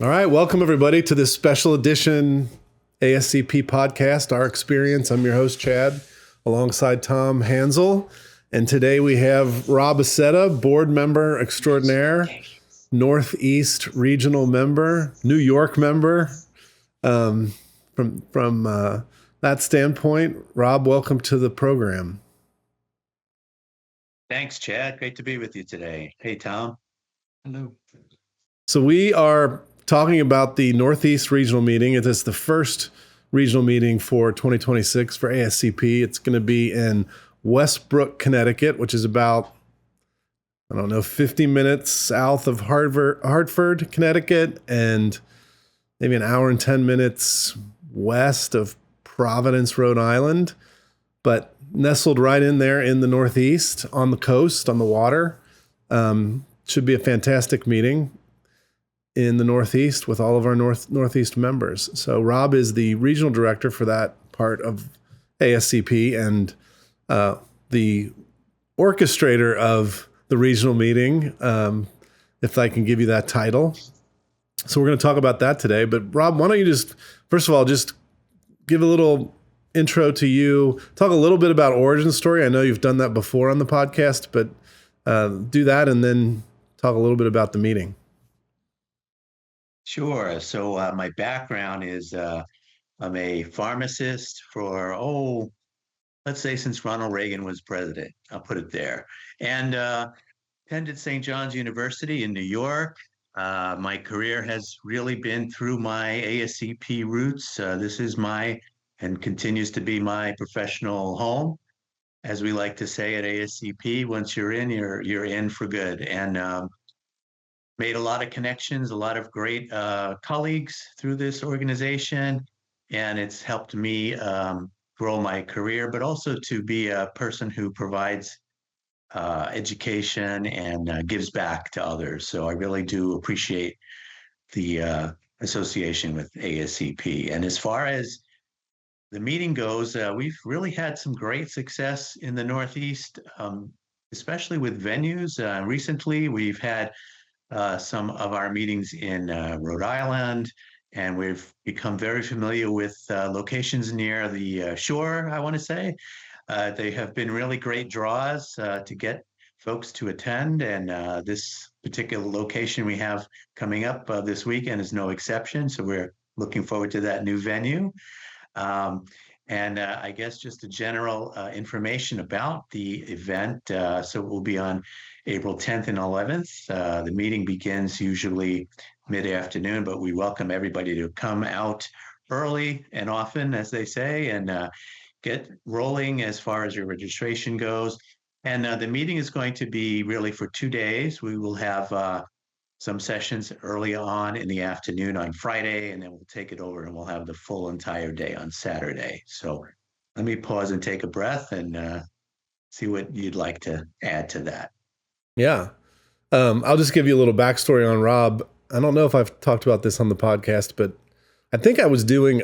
All right, welcome everybody to this special edition ASCP podcast, Rxperience. I'm your host, Chad, alongside Tom Hansel. And today we have Rob Aceta, board member extraordinaire, Northeast regional member, New York member. From that standpoint, Rob, welcome to the program. Thanks, Chad. Great to be with you today. Hey, Tom. Hello. So we are talking about the Northeast regional meeting. It is the first regional meeting for 2026 for ASCP. It's going to be in Westbrook, Connecticut, which is about, 50 minutes south of Hartford, Connecticut, and maybe an hour and 10 minutes west of Providence, Rhode Island, but nestled right in there in the Northeast on the coast, on the water. Should be a fantastic meeting in the Northeast with all of our Northeast members. So Rob is the regional director for that part of ASCP and the orchestrator of the regional meeting, if I can give you that title. So we're going to talk about that today. But Rob, why don't you just, first of all, just give a little intro to you, talk a little bit about origin story. I know you've done that before on the podcast, but do that and then talk a little bit about the meeting. Sure. So my background is I'm a pharmacist for, let's say since Ronald Reagan was president. I'll put it there. And attended St. John's University in New York. My career has really been through my ASCP roots. This is and continues to be my professional home. As we like to say at ASCP, once you're in, you're in for good. And made a lot of connections, a lot of great colleagues through this organization, and it's helped me grow my career, but also to be a person who provides education and gives back to others. So I really do appreciate the association with ASCP. And as far as the meeting goes, we've really had some great success in the Northeast, especially with venues. Recently, we've had some of our meetings in Rhode Island, and we've become very familiar with locations near the shore, I want to say. They have been really great draws to get folks to attend, and this particular location we have coming up this weekend is no exception, so we're looking forward to that new venue. And I guess just a general information about the event. So it will be on April 10th and 11th. The meeting begins usually mid-afternoon, but we welcome everybody to come out early and often, as they say, and get rolling as far as your registration goes. And the meeting is going to be really for 2 days. We will have some sessions early on in the afternoon on Friday, and then we'll take it over and we'll have the full entire day on Saturday. So let me pause and take a breath and see what you'd like to add to that. Yeah. I'll just give you a little backstory on Rob. I don't know if I've talked about this on the podcast, but I think I was doing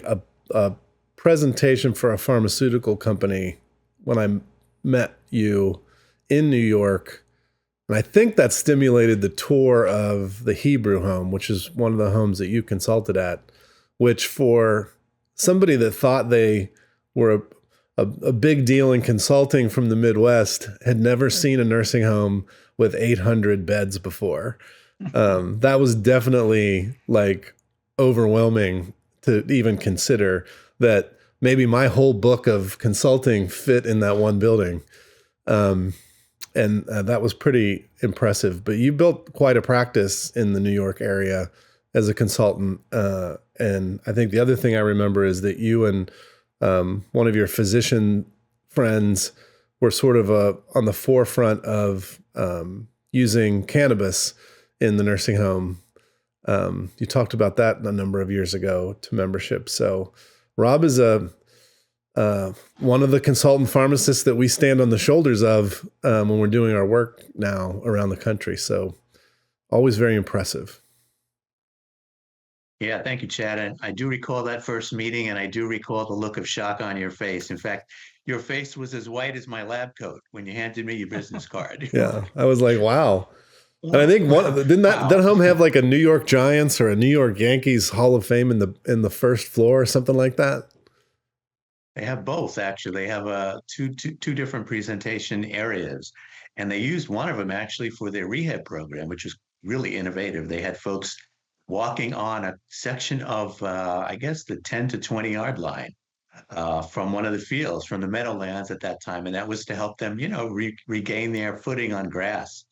a presentation for a pharmaceutical company when I met you in New York. And I think that stimulated the tour of the Hebrew home, which is one of the homes that you consulted at, which for somebody that thought they were a big deal in consulting from the Midwest had never seen a nursing home with 800 beds before. That was definitely like overwhelming to even consider that maybe my whole book of consulting fit in that one building. And that was pretty impressive. But you built quite a practice in the New York area as a consultant. And I think the other thing I remember is that you and one of your physician friends were sort of on the forefront of using cannabis in the nursing home. You talked about that a number of years ago to membership. So Rob is one of the consultant pharmacists that we stand on the shoulders of when we're doing our work now around the country. So always very impressive. Yeah, thank you, Chad. And I do recall that first meeting, and I do recall the look of shock on your face. In fact, your face was as white as my lab coat when you handed me your business card. Yeah, I was like, wow. And I think didn't that Wow. home have like a New York Giants or a New York Yankees Hall of Fame in the first floor or something like that? They have both, actually. They have two different presentation areas, and they used one of them actually for their rehab program, which was really innovative. They had folks walking on a section of, I guess, the 10 to 20 yard line from one of the fields, from the Meadowlands at that time, and that was to help them, regain their footing on grass,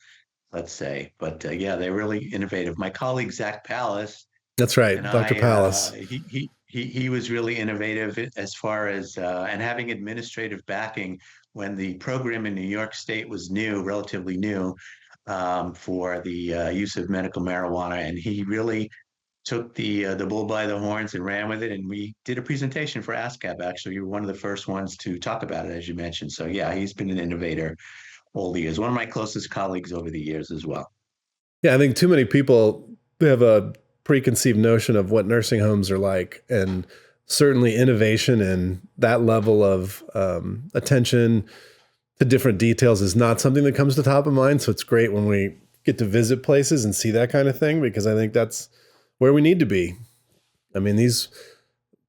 let's say. But yeah, they're really innovative. My colleague Zach Pallas That's right, and Dr. Palace. he was really innovative as far as and having administrative backing when the program in New York State was new, relatively new, for the use of medical marijuana, and he really took the bull by the horns and ran with it. And we did a presentation for ASCAP. Actually, you were one of the first ones to talk about it, as you mentioned. So yeah, he's been an innovator all the years. One of my closest colleagues over the years as well. Yeah, I think too many people have a preconceived notion of what nursing homes are like, and certainly innovation and that level of attention to different details is not something that comes to top of mind. So it's great when we get to visit places and see that kind of thing, because I think that's where we need to be. I mean, these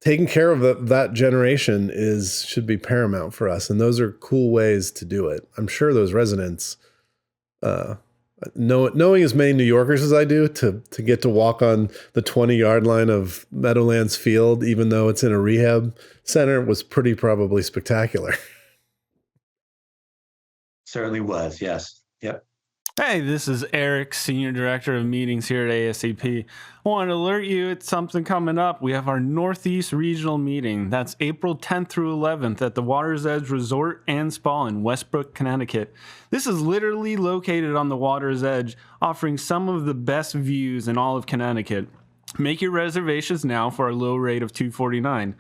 taking care of that generation should be paramount for us, and those are cool ways to do it. I'm sure those residents, knowing as many New Yorkers as I do, to get to walk on the 20-yard line of Meadowlands Field, even though it's in a rehab center, was pretty probably spectacular. Certainly was. Yes. Yep. Hey, this is Eric, Senior Director of Meetings here at ASCP. I want to alert you it's something coming up. We have our Northeast Regional Meeting. That's April 10th through 11th at the Water's Edge Resort and Spa in Westbrook, Connecticut. This is literally located on the Water's Edge, offering some of the best views in all of Connecticut. Make your reservations now for a low rate of $249.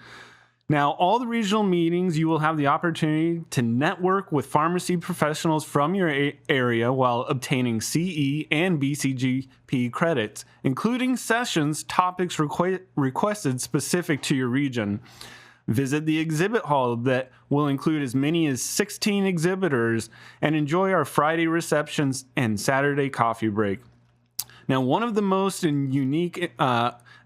Now, all the regional meetings, you will have the opportunity to network with pharmacy professionals from your area while obtaining CE and BCGP credits, including sessions, topics requested specific to your region. Visit the exhibit hall that will include as many as 16 exhibitors, and enjoy our Friday receptions and Saturday coffee break. Now, one of the most unique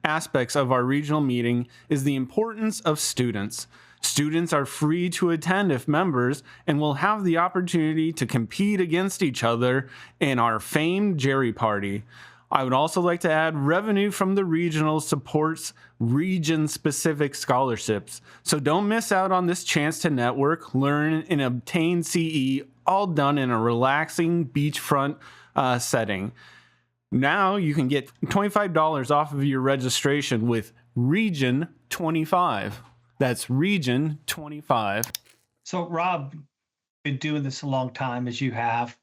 aspects of our regional meeting is the importance of students. Students are free to attend if members, and will have the opportunity to compete against each other in our famed Jerry Party. I would also like to add revenue from the regional supports region-specific scholarships. So don't miss out on this chance to network, learn, and obtain CE, all done in a relaxing beachfront setting. Now you can get $25 off of your registration with Region 25. That's Region 25. So, Rob, been doing this a long time as you have,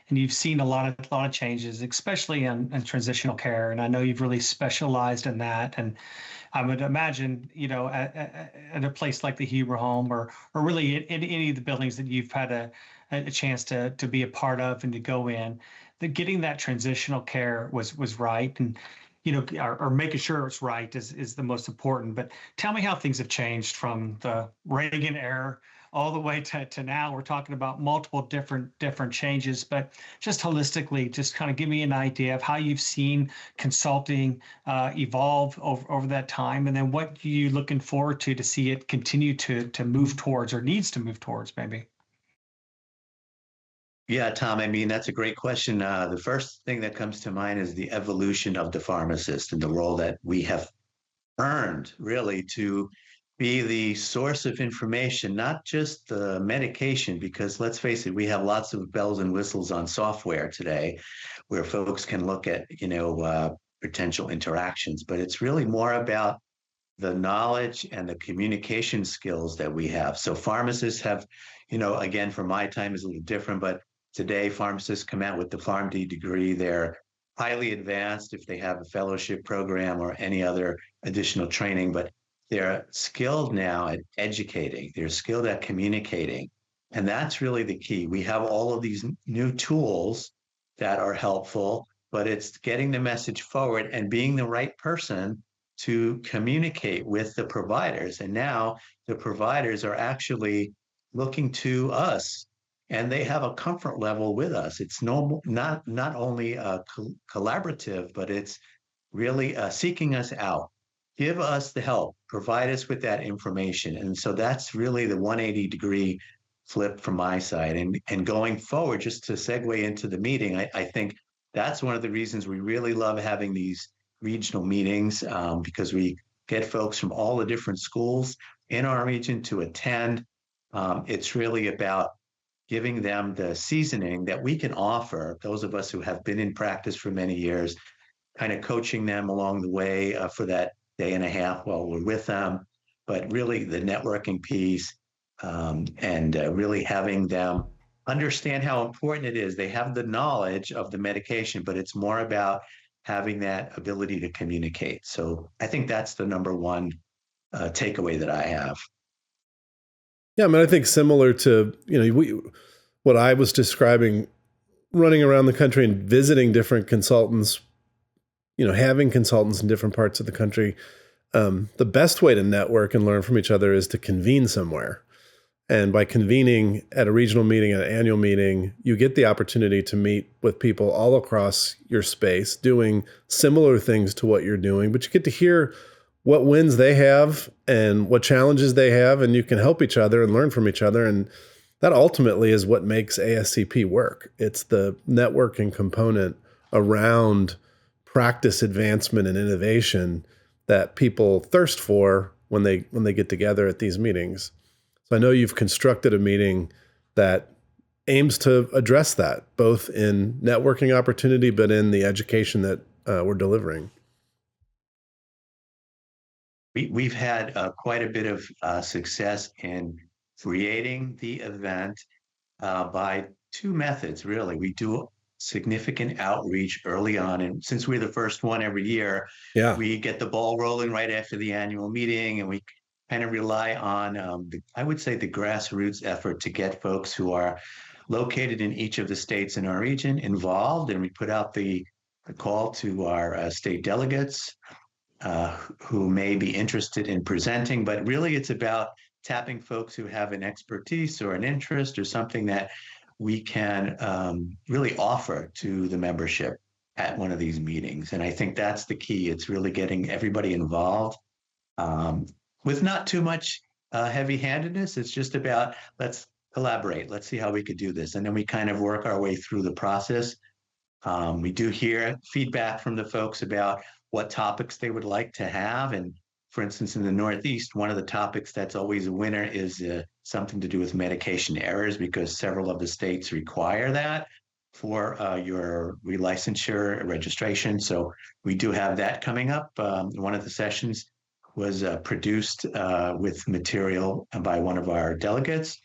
and you've seen a lot of changes, especially in transitional care. And I know you've really specialized in that. And I would imagine, at a place like the Huber Home, or really in any of the buildings that you've had a chance to be a part of and to go in, that getting that transitional care was right, and or making sure it's right is the most important. But tell me how things have changed from the Reagan era all the way to now. We're talking about multiple different changes, but just holistically, just kind of give me an idea of how you've seen consulting evolve over that time, and then what you looking forward to see it continue to move towards, or needs to move towards, maybe. Yeah, Tom, I mean, that's a great question. The first thing that comes to mind is the evolution of the pharmacist and the role that we have earned, really, to be the source of information, not just the medication, because let's face it, we have lots of bells and whistles on software today where folks can look at, potential interactions, but it's really more about the knowledge and the communication skills that we have. So pharmacists have, again, from my time is a little different, but today, pharmacists come out with the PharmD degree. They're highly advanced if they have a fellowship program or any other additional training, but they're skilled now at educating. They're skilled at communicating. And that's really the key. We have all of these new tools that are helpful, but it's getting the message forward and being the right person to communicate with the providers. And now the providers are actually looking to us and they have a comfort level with us. It's not only collaborative, but it's really seeking us out, give us the help, provide us with that information. And so that's really the 180-degree flip from my side. And going forward, just to segue into the meeting, I think that's one of the reasons we really love having these regional meetings, because we get folks from all the different schools in our region to attend. It's really about giving them the seasoning that we can offer, those of us who have been in practice for many years, kind of coaching them along the way for that day and a half while we're with them, but really the networking piece, and really having them understand how important it is. They have the knowledge of the medication, but it's more about having that ability to communicate. So I think that's the number one takeaway that I have. Yeah, I mean, I think similar to, what I was describing, running around the country and visiting different consultants, having consultants in different parts of the country. The best way to network and learn from each other is to convene somewhere. And by convening at a regional meeting, at an annual meeting, you get the opportunity to meet with people all across your space doing similar things to what you're doing, but you get to hear what wins they have and what challenges they have, and you can help each other and learn from each other. And that ultimately is what makes ASCP work. It's the networking component around practice advancement and innovation that people thirst for when they get together at these meetings. So I know you've constructed a meeting that aims to address that, both in networking opportunity, but in the education that we're delivering. We've had quite a bit of success in creating the event by two methods, really. We do significant outreach early on. And since we're the first one every year, Yeah. we get the ball rolling right after the annual meeting, and we kind of rely on, I would say, the grassroots effort to get folks who are located in each of the states in our region involved. And we put out the call to our state delegates who may be interested in presenting, but really it's about tapping folks who have an expertise or an interest or something that we can really offer to the membership at one of these meetings. And I think that's the key. It's really getting everybody involved with not too much heavy-handedness. It's just about, let's collaborate. Let's see how we could do this. And then we kind of work our way through the process. We do hear feedback from the folks about what topics they would like to have. And for instance, in the Northeast, one of the topics that's always a winner is something to do with medication errors, because several of the states require that for your relicensure registration. So we do have that coming up. One of the sessions was produced with material by one of our delegates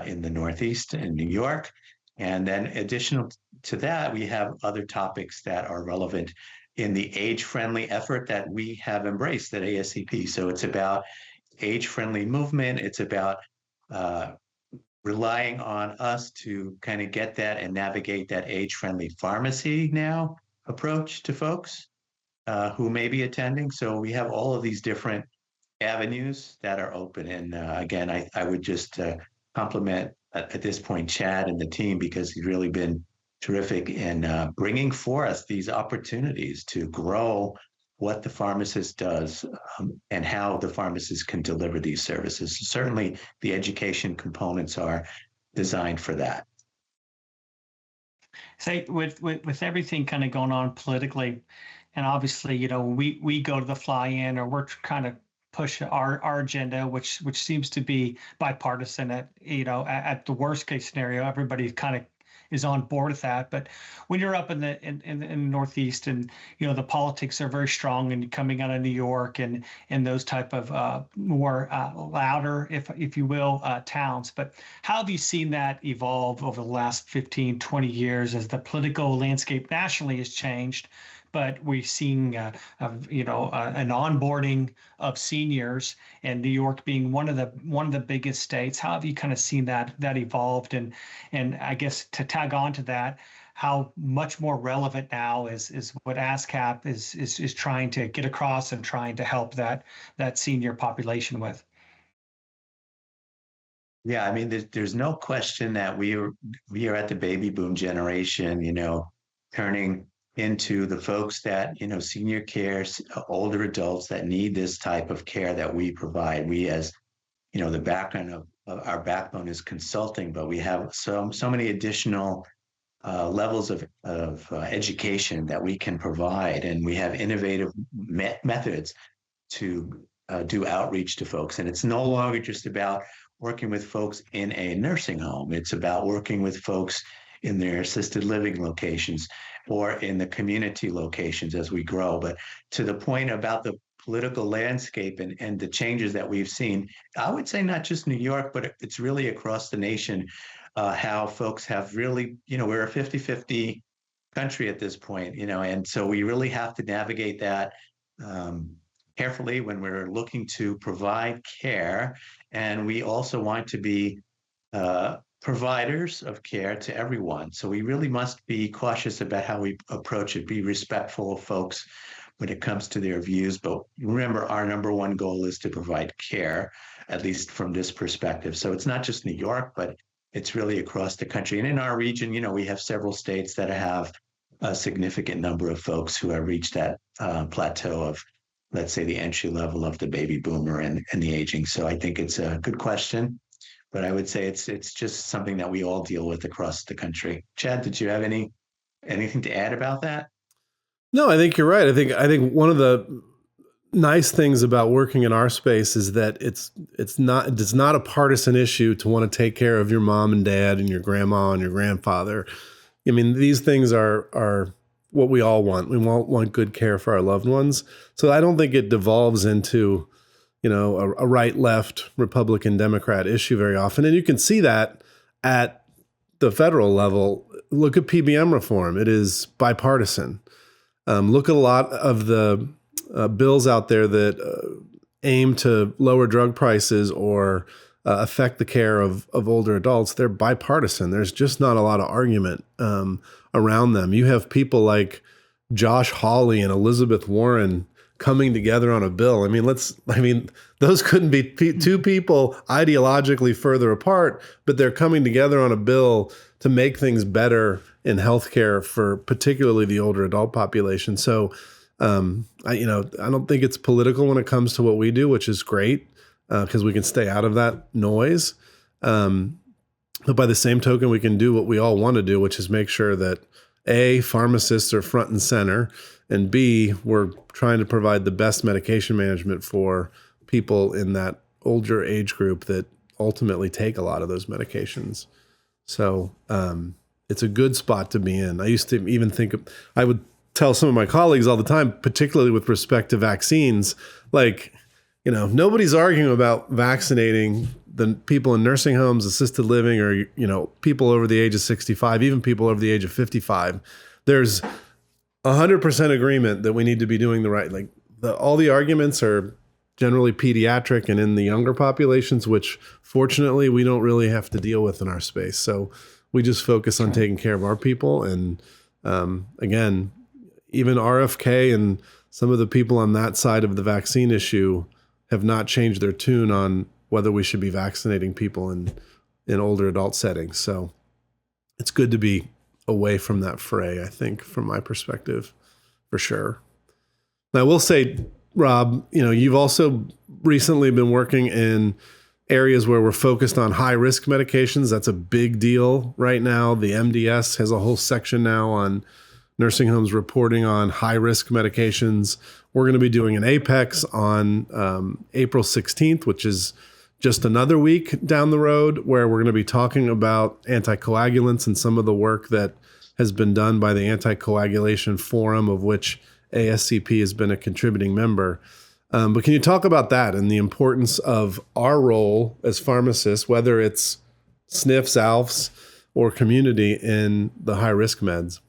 in the Northeast in New York. And then additional to that, we have other topics that are relevant in the age-friendly effort that we have embraced at ASCP. So it's about age-friendly movement. It's about relying on us to kind of get that and navigate that age-friendly pharmacy now approach to folks who may be attending. So we have all of these different avenues that are open. And again, I would just compliment at this point Chad and the team, because he's really been terrific in bringing for us these opportunities to grow what the pharmacist does and how the pharmacist can deliver these services. Certainly, the education components are designed for that. Say with everything kind of going on politically, and obviously, we go to the fly-in, or we're kind of push our agenda, which seems to be bipartisan. At the worst case scenario, everybody kind of is on board with that. But when you're up in the Northeast, and the politics are very strong, and coming out of New York and those type of more louder, if you will, towns. But how have you seen that evolve over the last 15, 20 years as the political landscape nationally has changed? But we've seen, an onboarding of seniors, and New York being one of the biggest states. How have you kind of seen that evolved? And I guess to tag on to that, how much more relevant now is what ASCP is trying to get across and trying to help that senior population with? Yeah, I mean, there's no question that we are at the baby boom generation, turning into the folks that, senior care, older adults that need this type of care that we provide. We, as the background of our backbone is consulting, but we have so many additional levels of education that we can provide, and we have innovative methods to do outreach to folks. And it's no longer just about working with folks in a nursing home. It's about working with folks in their assisted living locations or in the community locations as we grow. But to the point about the political landscape and the changes that we've seen, I would say not just New York, but it's really across the nation, how folks have really, we're a 50-50 country at this point, and so we really have to navigate that carefully when we're looking to provide care. And we also want to be providers of care to everyone. So we really must be cautious about how we approach it, be respectful of folks when it comes to their views. But remember, our number one goal is to provide care, at least from this perspective. So it's not just New York, but it's really across the country. And in our region, we have several states that have a significant number of folks who have reached that plateau of, let's say, the entry level of the baby boomer and the aging. So I think it's a good question, but I would say it's just something that we all deal with across the country. Chad, did you have anything to add about that? No, I think you're right. I think one of the nice things about working in our space is that it's not a partisan issue to want to take care of your mom and dad and your grandma and your grandfather. I mean, these things are what we all want. We want good care for our loved ones. So I don't think it devolves into, a right, left, Republican, Democrat issue very often. And you can see that at the federal level. Look at PBM reform. It is bipartisan. Look at a lot of the bills out there that aim to lower drug prices or affect the care of older adults. They're bipartisan. There's just not a lot of argument around them. You have people like Josh Hawley and Elizabeth Warren coming together on a bill. Those couldn't be two people ideologically further apart, but they're coming together on a bill to make things better in healthcare for particularly the older adult population. So, I don't think it's political when it comes to what we do, which is great because we can stay out of that noise. But by the same token, we can do what we all want to do, which is make sure that A, pharmacists are front and center, and B, we're trying to provide the best medication management for people in that older age group that ultimately take a lot of those medications. So it's a good spot to be in. I used to even think, I would tell some of my colleagues all the time, particularly with respect to vaccines, like, nobody's arguing about vaccinating the people in nursing homes, assisted living, or, people over the age of 65, even people over the age of 55. There's 100% agreement that we need to be doing the right, all the arguments are generally pediatric and in the younger populations, which fortunately we don't really have to deal with in our space. So we just focus on taking care of our people. And again, even RFK and some of the people on that side of the vaccine issue have not changed their tune on whether we should be vaccinating people in older adult settings. So it's good to be away from that fray, I think, from my perspective, for sure. Now, I will say, Rob, you've also recently been working in areas where we're focused on high-risk medications. That's a big deal right now. The MDS has a whole section now on nursing homes reporting on high-risk medications. We're going to be doing an Apex on April 16th, which is just another week down the road, where we're going to be talking about anticoagulants and some of the work that has been done by the Anticoagulation Forum, of which ASCP has been a contributing member. But can you talk about that and the importance of our role as pharmacists, whether it's SNFs, ALFs, or community, in the high-risk meds?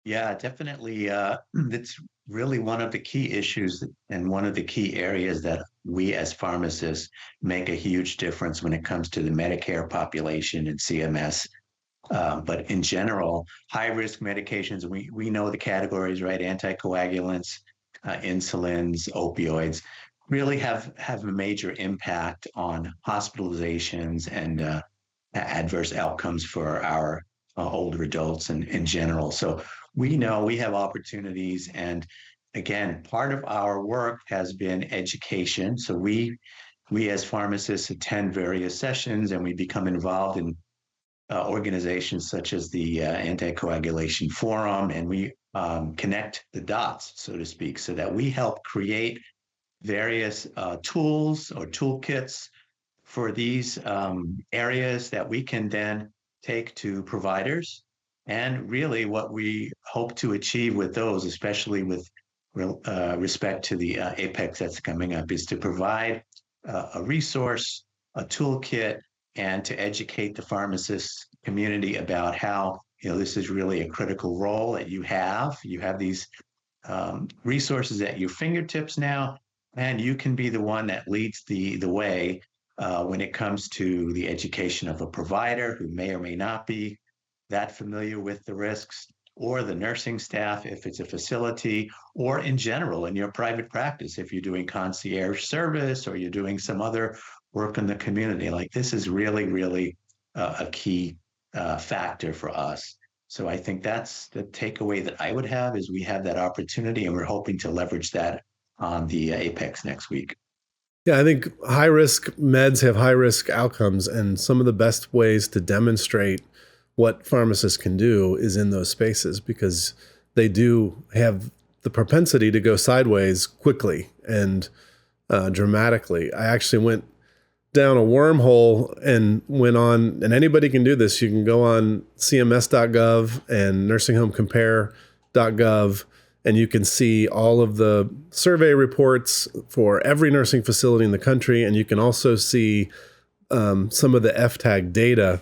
Yeah, definitely. It's really one of the key issues and one of the key areas that we as pharmacists make a huge difference when it comes to the Medicare population and CMS. But in general, high-risk medications, we know the categories, right? Anticoagulants, insulins, opioids. really have a major impact on hospitalizations and adverse outcomes for our older adults and in general. So we know we have opportunities, and again, part of our work has been education. So we as pharmacists attend various sessions, and we become involved in organizations such as the Anticoagulation Forum, and we connect the dots, so to speak, so that we help create various tools or toolkits for these areas that we can then take to providers. And really, what we hope to achieve with those, especially with respect to the APEX that's coming up, is to provide a resource, a toolkit, and to educate the pharmacist community about how this is really a critical role that you have. You have these resources at your fingertips now, and you can be the one that leads the way when it comes to the education of a provider who may or may not be that familiar with the risks, or the nursing staff if it's a facility, or in general in your private practice if you're doing concierge service or you're doing some other work in the community. Like, this is really, really a key factor for us. So I think that's the takeaway that I would have, is we have that opportunity, and we're hoping to leverage that on the Apex next week. Yeah, I think high risk meds have high risk outcomes, and some of the best ways to demonstrate what pharmacists can do is in those spaces, because they do have the propensity to go sideways quickly and dramatically. I actually went down a wormhole and went on, and anybody can do this. You can go on cms.gov and nursinghomecompare.gov, and you can see all of the survey reports for every nursing facility in the country. And you can also see some of the FTAG data.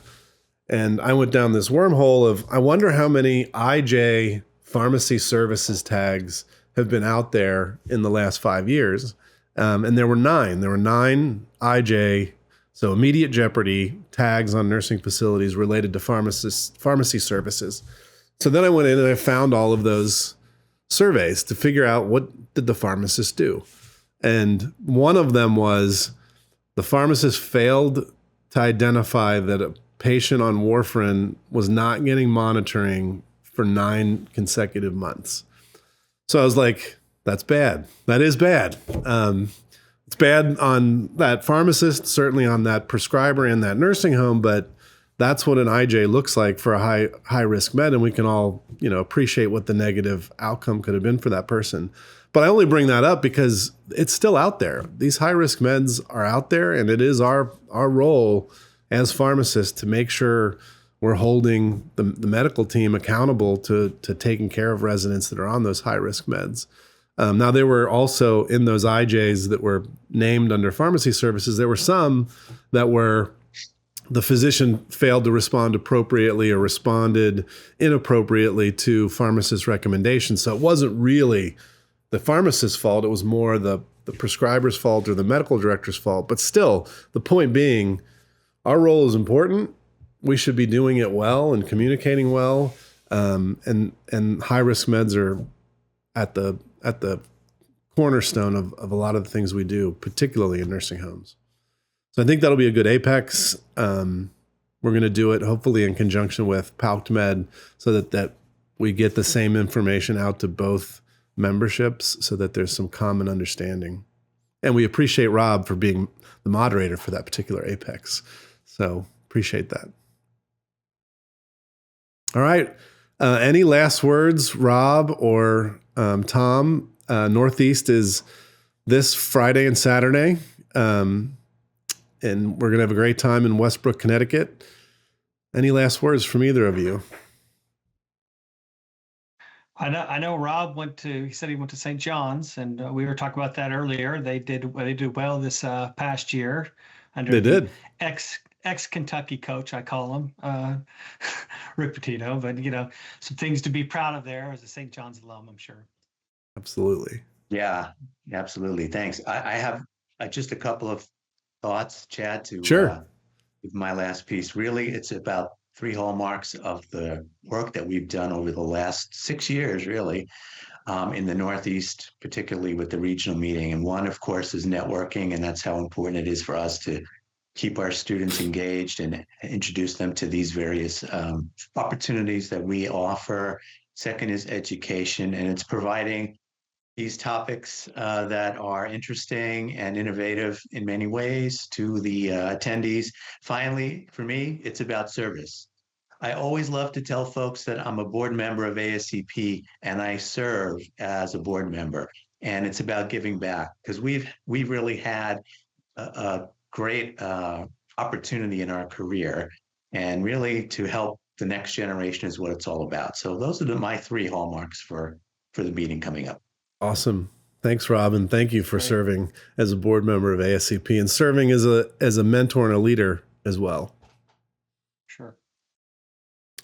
And I went down this wormhole of, I wonder how many IJ pharmacy services tags have been out there in the last 5 years. And there were 9. There were 9 IJ, so immediate jeopardy tags on nursing facilities related to pharmacy services. So then I went in and I found all of those surveys to figure out, what did the pharmacists do? And one of them was, the pharmacist failed to identify that a patient on warfarin was not getting monitoring for 9 consecutive months. So I was like, that's bad. That is bad. It's bad on that pharmacist, certainly on that prescriber and that nursing home, but that's what an IJ looks like for a high risk med, and we can all appreciate what the negative outcome could have been for that person. But I only bring that up because it's still out there. These high risk meds are out there, and it is our role as pharmacists to make sure we're holding the medical team accountable to taking care of residents that are on those high risk meds. Now, there were also, in those IJs that were named under pharmacy services, there were some that were, the physician failed to respond appropriately or responded inappropriately to pharmacist recommendations. So it wasn't really the pharmacist's fault. It was more the prescriber's fault or the medical director's fault. But still, the point being, our role is important. We should be doing it well and communicating well. And high risk meds are at the cornerstone of a lot of the things we do, particularly in nursing homes. So I think that'll be a good Apex. We're going to do it hopefully in conjunction with PalcMed, so that we get the same information out to both memberships, so that there's some common understanding. And we appreciate Rob for being the moderator for that particular Apex. So appreciate that. All right. Any last words, Rob or Tom? Northeast is this Friday and Saturday. And we're going to have a great time in Westbrook, Connecticut. Any last words from either of you? I know Rob he said he went to St. John's, and we were talking about that earlier. They did well this past year. Under They did. Ex-Kentucky coach, I call him, Rick Pitino, but some things to be proud of there as a St. John's alum, I'm sure. Absolutely. Yeah, absolutely. Thanks. I have just a couple of thoughts, Chad, to Sure. with my last piece. Really, it's about 3 hallmarks of the work that we've done over the last 6 years, really. in the Northeast, particularly with the regional meeting. And one, of course, is networking, and that's how important it is for us to keep our students engaged and introduce them to these various opportunities that we offer. Second is education, and it's providing these topics that are interesting and innovative in many ways to the attendees. Finally, for me, it's about service. I always love to tell folks that I'm a board member of ASCP and I serve as a board member. And it's about giving back, because we've really had a great opportunity in our career, and really to help the next generation is what it's all about. So those are my 3 hallmarks for the meeting coming up. Awesome. Thanks, Rob, and thank you for serving as a board member of ASCP and serving as a mentor and a leader as well. Sure.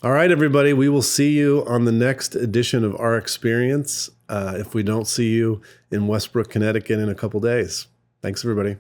All right, everybody. We will see you on the next edition of Rxperience if we don't see you in Westbrook, Connecticut in a couple days. Thanks, everybody.